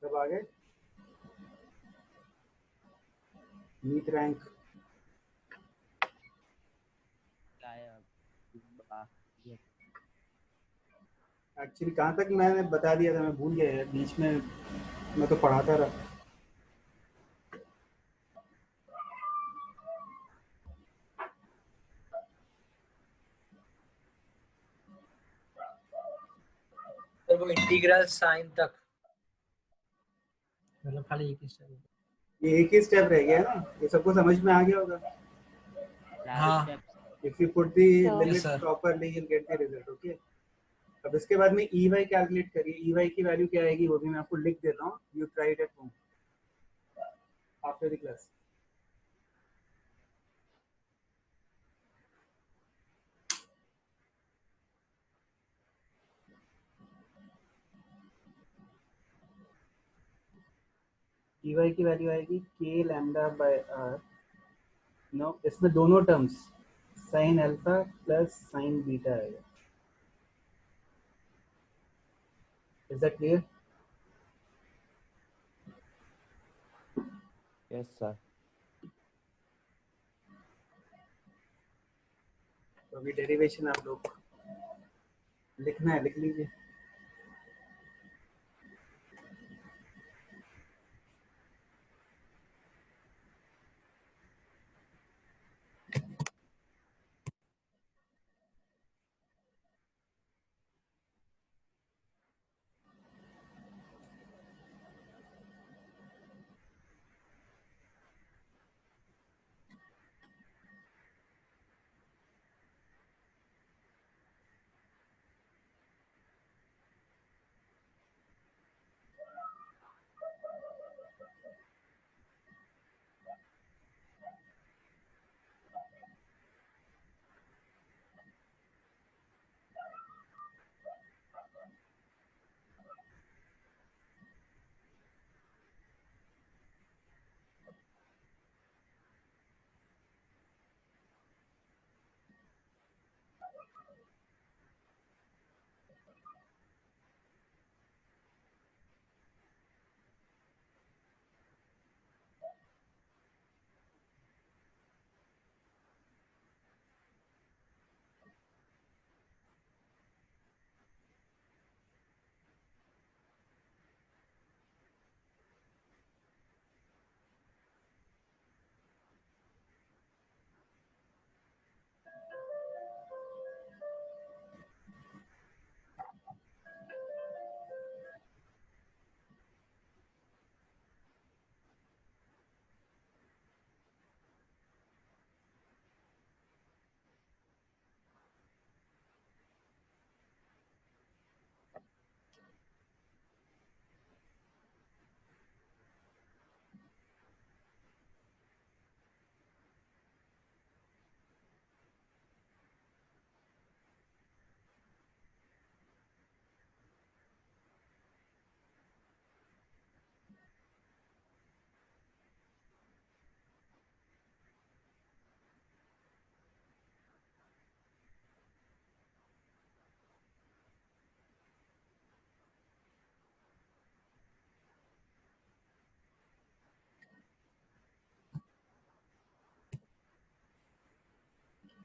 कब आ गए? NEET rank actually कहाँ तक मैंने बता दिया था, मैं भूल गया यार, बीच में मैं तो पढ़ाता रहा। तो वो इंटीग्रल साइन तक मतलब खाली एक ही स्टेप। ये एक ही स्टेप रह गया है ना, ये सबको समझ में आ गया होगा। हाँ if you put the Sure. Limit Yes, sir. Properly you get the result. Okay, अब इसके बाद में ई वाई कैलकुलेट करिए। ई वाई की वैल्यू क्या आएगी वो भी मैं आपको लिख देता हूँ, you try it at home after the class. E Y की वैल्यू आएगी के लैम्डा बाय आर। नो, इसमें दोनों terms sine alpha plus sine beta आएगा। Is that clear? Yes, sir. तो अभी डेरिवेशन आप लोग लिखना है, लिख लीजिए।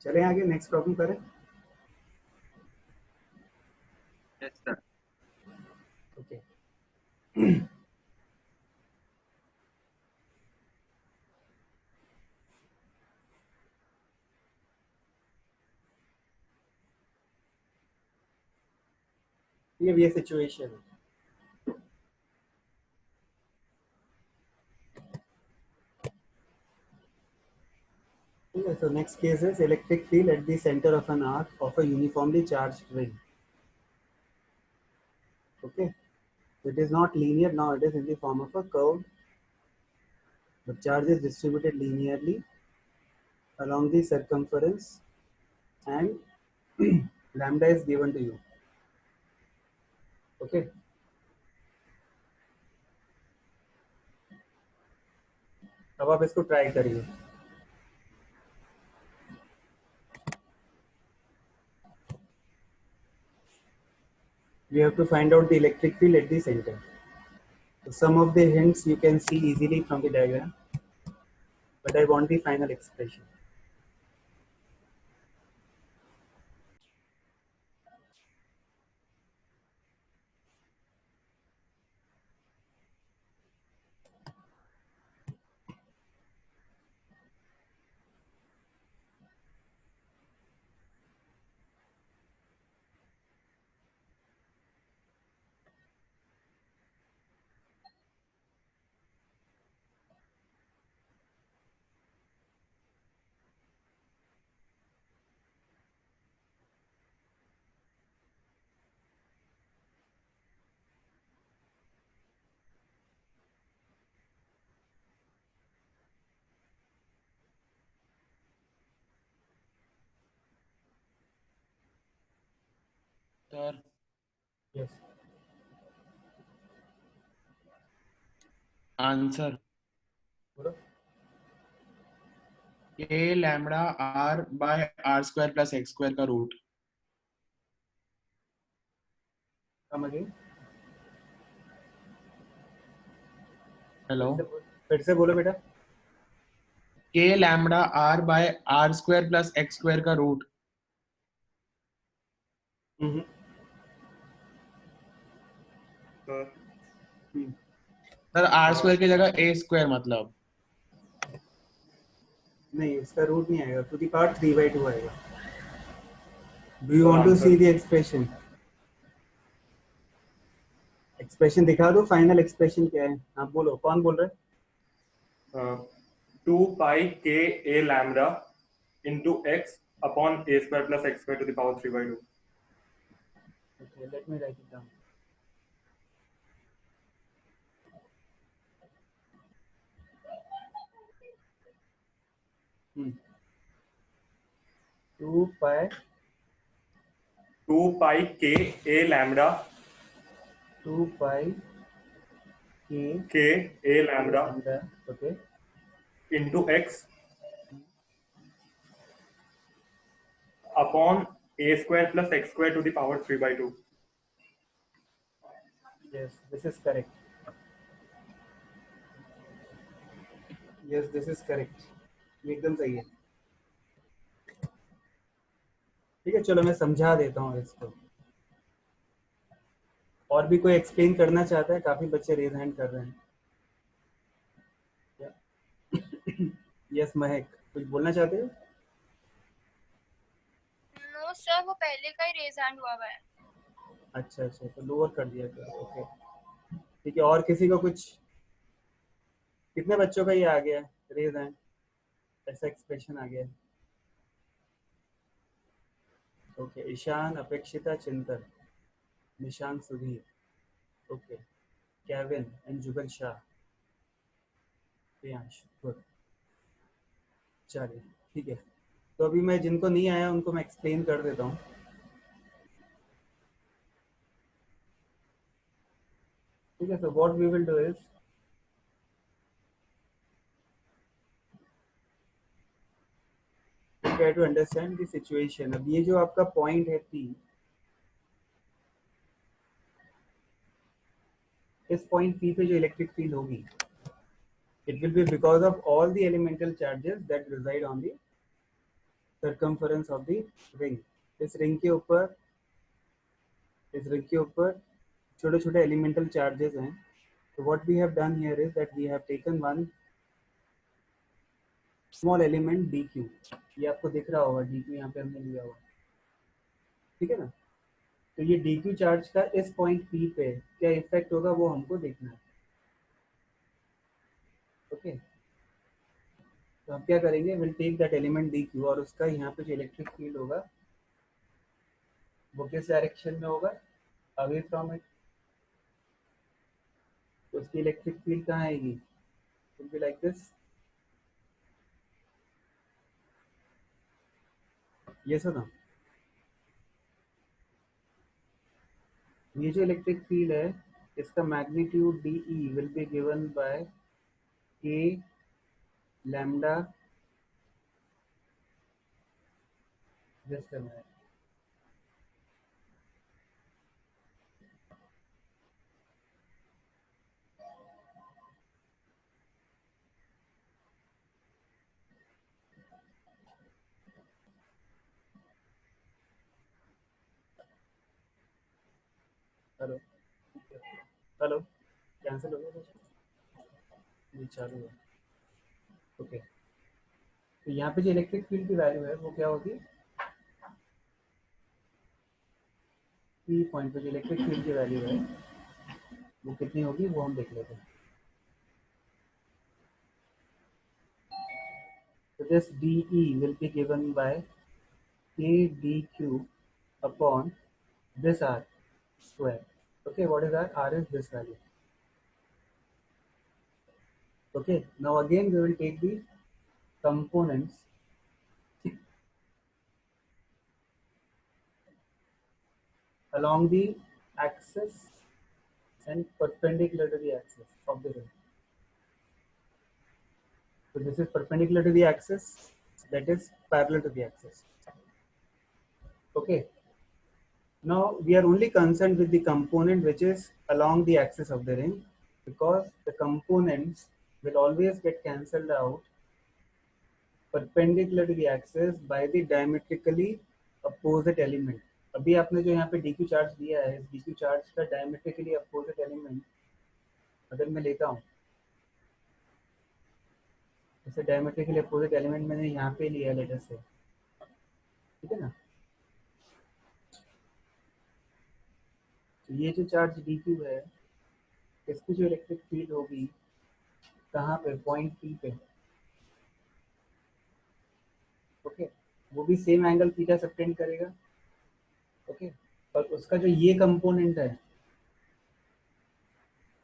चलें आगे, नेक्स्ट प्रॉब्लम करें। Yes, sir. ओके, ये भी सिचुएशन है। So next case is electric field at the center of an arc of a uniformly charged ring. Okay, it is not linear now, it is in the form of a curve. The charge is distributed linearly along the circumference and lambda is given to you. Okay, अब आप इसको try करिए। You have to find out the electric field at the center. So some of the hints you can see easily from the diagram, but I want the final expression. Sir, Yes. answer बोलो. a lambda r by r square plus x square का root. Come again. Hello. फिर से बोलो बेटा. k lambda r by r square plus x square का root. Sir r square की जगह a square मतलब. नहीं, इसका रूट नहीं आएगा. टू द पावर 3/2 आएगा. Do you want to see the expression? Expression दिखा दो. फाइनल एक्सप्रेशन क्या है? आप बोलो. कौन बोल रहा है? 2 pi k a lambda into x upon a square plus x square to the power 3/2. Okay, let me write it down. Hmm. 2 pi 2 pi k a lambda 2 pi k a lambda okay, into x upon a square plus x square to the power 3/2. yes, this is correct. Yes, this is correct. ये एकदम सही है. ठीक है, चलो मैं समझा देता हूँ इसको. और भी कोई एक्सप्लेन करना चाहता है? काफी बच्चे रेज हैंड कर रहे हैं. यस महक, कुछ बोलना चाहते हो? नो सर, वो पहले का ही रेज हैंड हुआ है. अच्छा अच्छा, तो लोअर कर दिया करो. ओके ठीक है. और किसी को कुछ? कितने बच्चों का ये आ गया रेज हैंड? ऐसा एक्सप्रेशन आ गया. ओके, ईशान, अपेक्षिता, चिंतन, Nishant, Sudhir. Okay, Kevin and Jugal Shah, Priyansh. Good. चलिए ठीक है. तो अभी मैं जिनको नहीं आया उनको मैं एक्सप्लेन कर देता हूँ. ठीक है. So what we will do is try to understand the situation. अब ये जो आपका पॉइंट है P, इस पॉइंट P पे जो इलेक्ट्रिक फील्ड होगी, it will be because of all the elemental charges that reside on the circumference of the ring. इस रिंग के ऊपर छोटे छोटे elemental charges हैं. So what we have done here is that we have taken one small element dq. ये आपको दिख रहा होगा. dq यहाँ पे हमने लिया हुआ. ठीक है ना? तो ये dq चार्ज का इस पॉइंट P पे क्या इफेक्ट होगा वो हमको देखना है. ओके, तो हम क्या करेंगे? Will take that element dq और उसका यहाँ पे जो इलेक्ट्रिक फील्ड होगा वो किस डायरेक्शन में होगा? Away from it. तो उसकी इलेक्ट्रिक फील्ड कहाँ आएगी? Will be like this. ये सुनो, ये जो इलेक्ट्रिक फील्ड है इसका magnitude DE will be given by k lambda. Just a minute. Hello hello, cancel हो गया कुछ? ये चालू है। ओके, तो यहाँ पे जो इलेक्ट्रिक फील्ड की वैल्यू है वो क्या होगी? पी पॉइंट पे जो इलेक्ट्रिक फील्ड की वैल्यू है वो कितनी होगी वो हम देख लेते हैं। So this dE will be given by k dq upon this r square. Okay, what is r? R is this value. Okay, now again we will take the components along the axis and perpendicular to the axis of the ring. So this is perpendicular to the axis, that is parallel to the axis. Okay, now we are only concerned with the component which is along the axis of the ring, because the components will always get cancelled out perpendicular to the axis by the diametrically opposite element. अभी आपने जो यहाँ पे dq charge दिया है, इस dq charge का diametrically opposite element अगर मैं लेता हूँ, जैसे diametrically opposite element मैंने यहाँ पे लिया लेटर से, ठीक है ना? तो ये जो चार्ज dq है, इसकी जो इलेक्ट्रिक फील्ड होगी कहाँ पे? पॉइंट P पे। ओके, वो भी सेम एंगल थीटा सबटेंड करेगा। ओके, और उसका जो ये कंपोनेंट है,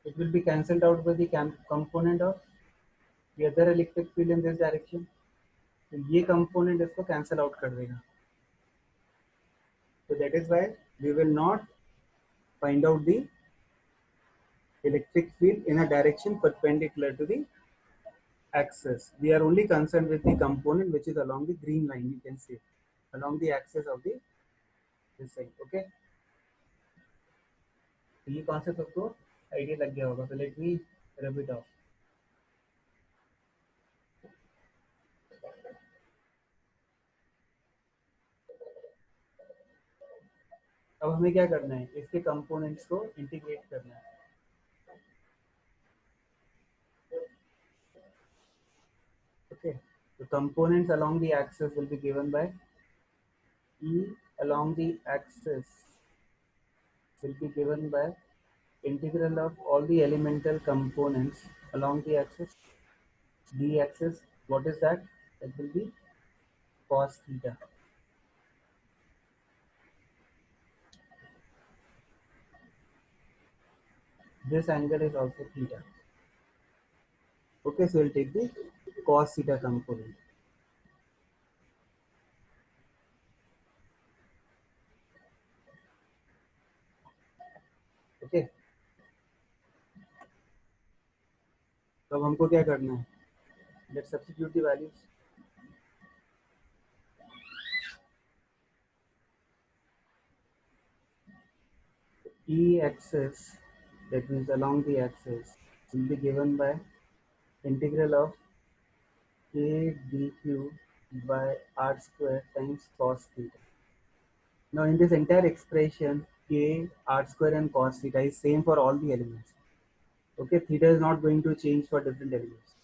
it will be cancelled out by the component of the other electric field in this direction. तो ये कंपोनेंट इसको कैंसिल आउट कर देगा। So that is why we will not find out the electric field in a direction perpendicular to the axis. We are only concerned with the component which is along the green line, you can see, along the axis of the this side. Okay, तो ये कौन से सबको idea लग गया होगा? तो let me rub it of. अब हमें क्या करना है? इसके कंपोनेंट्स को इंटीग्रेट करना है। Okay, the components along the axis will be given by E along the axis will be given by integral of all the elemental components along the axis. D axis, what is that? That will be cos theta. This angle is also theta. Okay, so we'll take the cos theta component. Okay, तो अब हमको क्या करना है? Let's substitute the values. E axis, that means along the axis, will be given by integral of k dq by r square times cos theta. Now in this entire expression, k, r square and cos theta is same for all the elements. Okay, theta is not going to change for different elements.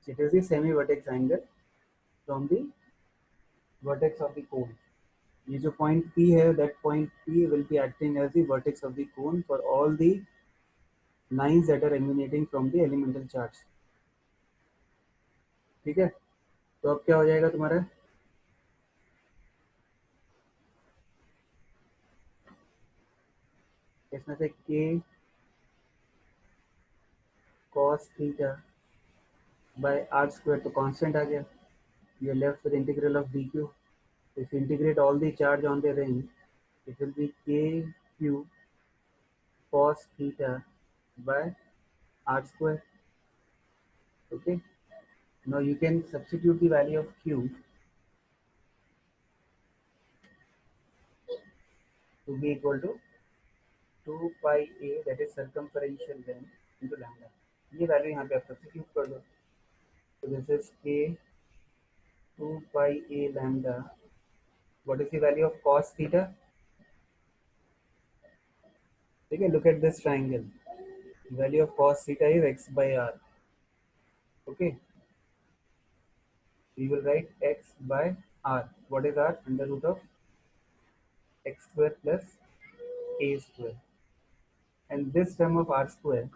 It is the semi-vertex angle from the vertex of the cone. ये जो point P है, that point P will be acting as the vertex of the cone for all the lines that are emanating from the elemental charge. ठीक है, तो अब क्या हो जाएगा तुम्हारा? इसमें से k cos theta by r square तो constant आ गया. You are left with integral of dq. If you integrate all the charge on the ring, it will be kq cos theta by r square. Okay, now you can substitute the value of q to be equal to 2 pi a, that is circumferential length, into lambda. ये value यहाँ पे आप substitute कर दो. So this is k 2 pi a lambda. What is the value of cos theta? ठीक है, look at this triangle. The value of cos theta is x by r. Okay, we will write x by r. What is r? Under root of x square plus a square. And this term of r square,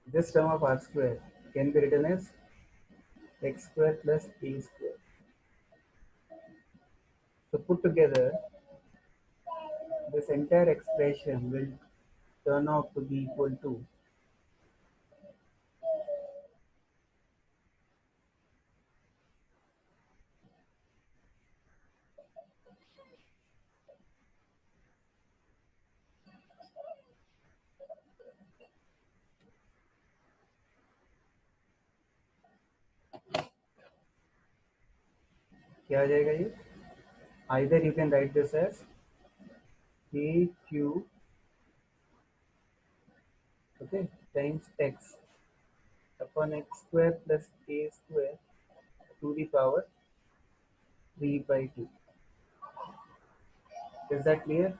this term of r square can be written as x square plus a square. So put together, this entire expression will turn out to be equal to क्या आ जाएगा ये? Either you can write this as aq, okay, times x upon x square plus a square to the power 3 by 2. Is that clear?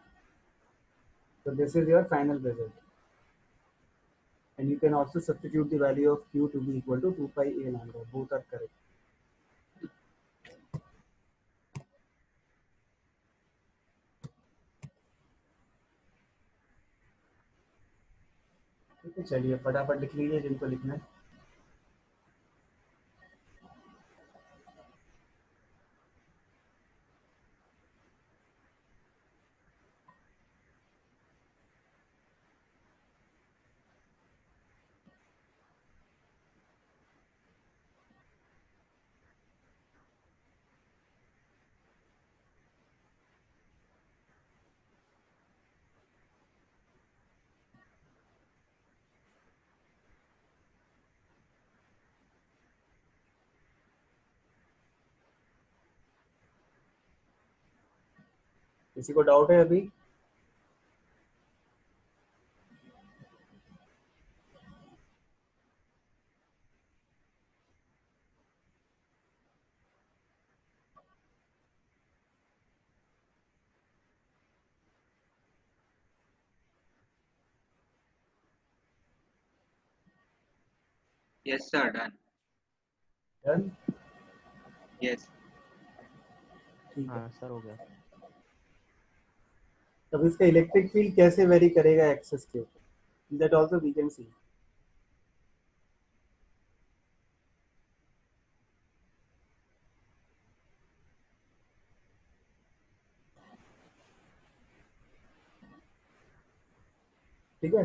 So this is your final result. And you can also substitute the value of q to be equal to 2 pi a lambda. Both are correct. ठीक है, चलिए फटाफट लिख लीजिए जिनको लिखना है. किसी को डाउट है अभी? Yes, sir. Done. Done? Yes. ठीक है. हाँ सर हो गया. अब इसका इलेक्ट्रिक फील्ड कैसे वेरी करेगा एक्सिस के, that also we can see. ठीक है,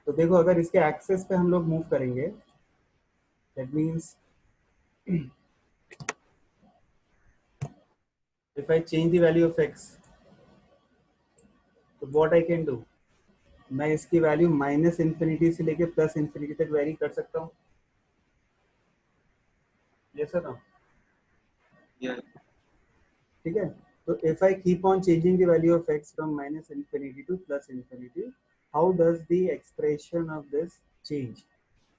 तो देखो अगर इसके एक्सेस पे हम लोग मूव करेंगे, that means if I change the value of x, तो what I can do, मैं इसकी वैल्यू माइनस इन्फिनिटी से लेके प्लस इन्फिनिटी तक वेरी कर सकता हूँ. Yes sir, no? Yes. ठीक है, तो if I keep on changing the value of x from minus infinity to plus infinity, how does the expression of this change?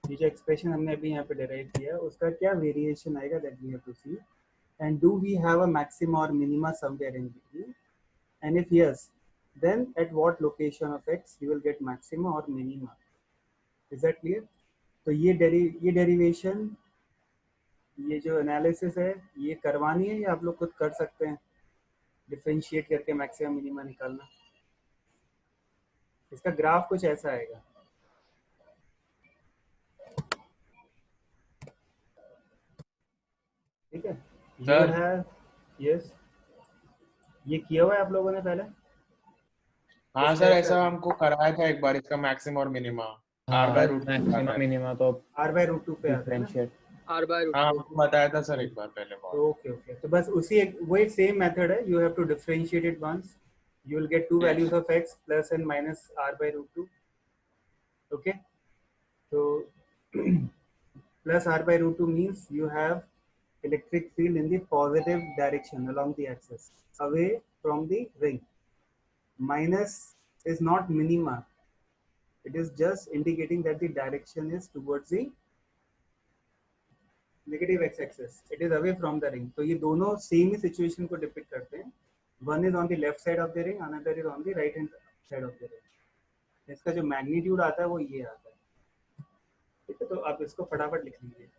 ये जो एक्सप्रेशन हमने अभी यहाँ पे डेराइव किया है उसका क्या वेरिएशन आएगा, that we have to see. And do we have a maxima or minima somewhere in between? And if yes, then at what location of x you will get maxima or minima? Is that clear? तो ये derivation, ये जो analysis है ये करवानी है या आप लोग खुद कर सकते हैं डिफरेंशिएट करके मैक्सिमम मिनिमा निकालना. इसका ग्राफ कुछ ऐसा आएगा. ठीक है, ये है. यस, ये किया हुआ है आप लोगों ने पहले? हाँ सर, ऐसा हमको कराया था एक बार इसका मैक्सिमम और minima. r by root maximum minima तो r by root 2 पे आता है ना. डिफरेंशिएट. हाँ हमको बताया था सर एक बार पहले. ओके ओके, तो बस उसी एक वही सेम मेथड है. You have to differentiate it once, you will get two values of x plus and minus r by root 2. Okay, so plus r by root 2 means you have electric field in the positive direction along the axis away from the ring. Minus is not minima, it is just indicating that the direction is towards the negative x axis, it is away from the ring. तो ये दोनों same ही situation को depict करते हैं। One is on the left side of the ring, another is on the right hand side of the ring. इसका जो magnitude आता है वो ये आता है, ठीक है। तो आप इसको फटाफट लिख लीजिए।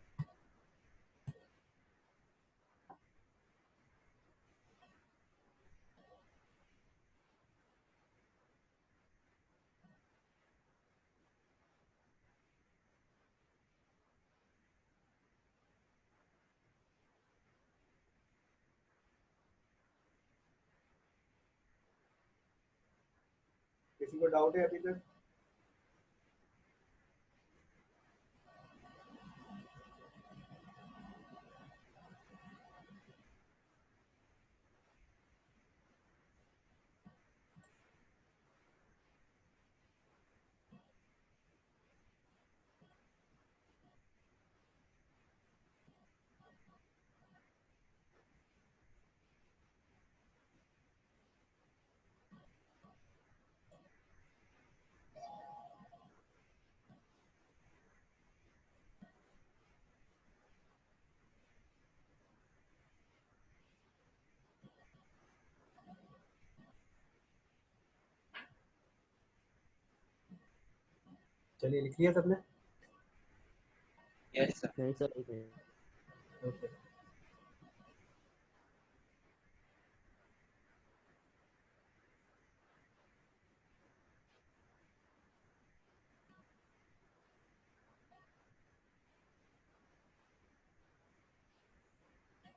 किसी को डाउट है अभी तक? चलिए लिख लिया सबने? Yes, sir. नहीं सर, एक मिनट। ओके।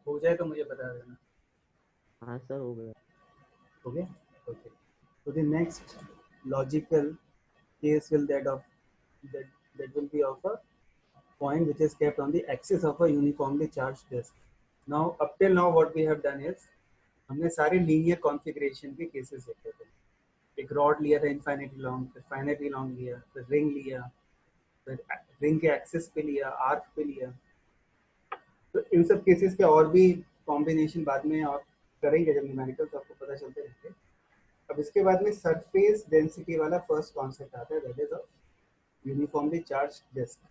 हो जाए तो मुझे बता देना। हाँ सर, हो गया। हो गया? Okay. So the next logical case will that will be of a point which is kept on the axis of a uniformly charged disk. Now up till now what we have done is हमने सारे linear configuration के cases देखे थे। एक rod लिया था infinitely long, फिर finitely long लिया, फिर रिंग लिया, फिर रिंग के एक्सिस पे लिया, आर्क पे लिया। तो इन सब केसेस के और भी कॉम्बिनेशन बाद में और करेंगे जब न्यूमेरिकल, तो आपको पता चलते रहेंगे। अब इसके बाद में सरफेस डेंसिटी वाला फर्स्ट कॉन्सेप्ट आता है, that is of uniformly charge disc.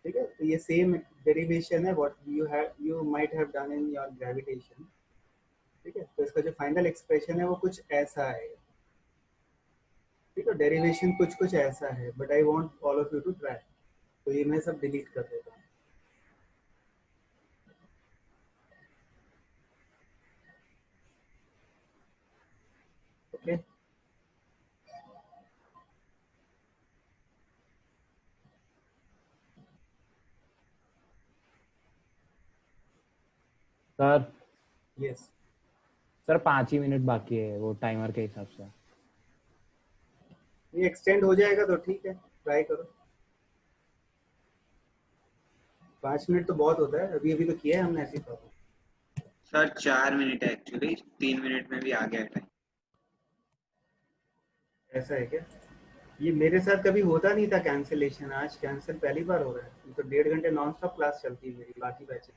ठीक है, तो ये सेम डेरिवेशन है what you might have done in your gravitation. ठीक है, तो इसका जो फाइनल एक्सप्रेशन है वो कुछ ऐसा है। ठीक है, डेरिवेशन कुछ कुछ ऐसा है, but I want all of you to try. तो ये मैं सब डिलीट कर देता हूँ। Okay, sir yes. सर 5 ही मिनट बाकी है वो टाइमर के हिसाब से। ये एक्सटेंड हो जाएगा तो ठीक है, ट्राई करो। 5 मिनट तो बहुत होता है, अभी अभी तो किया है हमने ऐसी प्रॉब्लम। सर 4 मिनट है एक्चुअली, 3 मिनट में भी आ गया टाइम। ऐसा है क्या? ये मेरे साथ कभी होता नहीं था कैंसिलेशन, आज कैंसिल पहली बार हो रहा है। तो 1.5 घंटे नॉन स्टॉप क्लास चलती है मेरी, बाकी बैचेस।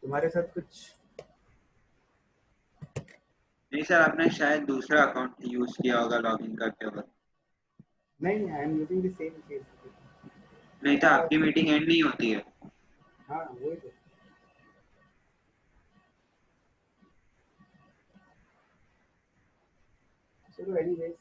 तुम्हारे साथ कुछ? नहीं सर, आपने शायद दूसरा अकाउंट यूज किया होगा लॉगिन करते वक्त। नहीं, I am using the same case. नहीं तो आपकी मीटिंग एंड नहीं होती है। हाँ वही तो। चलो एनीवेज,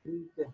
ठीक है।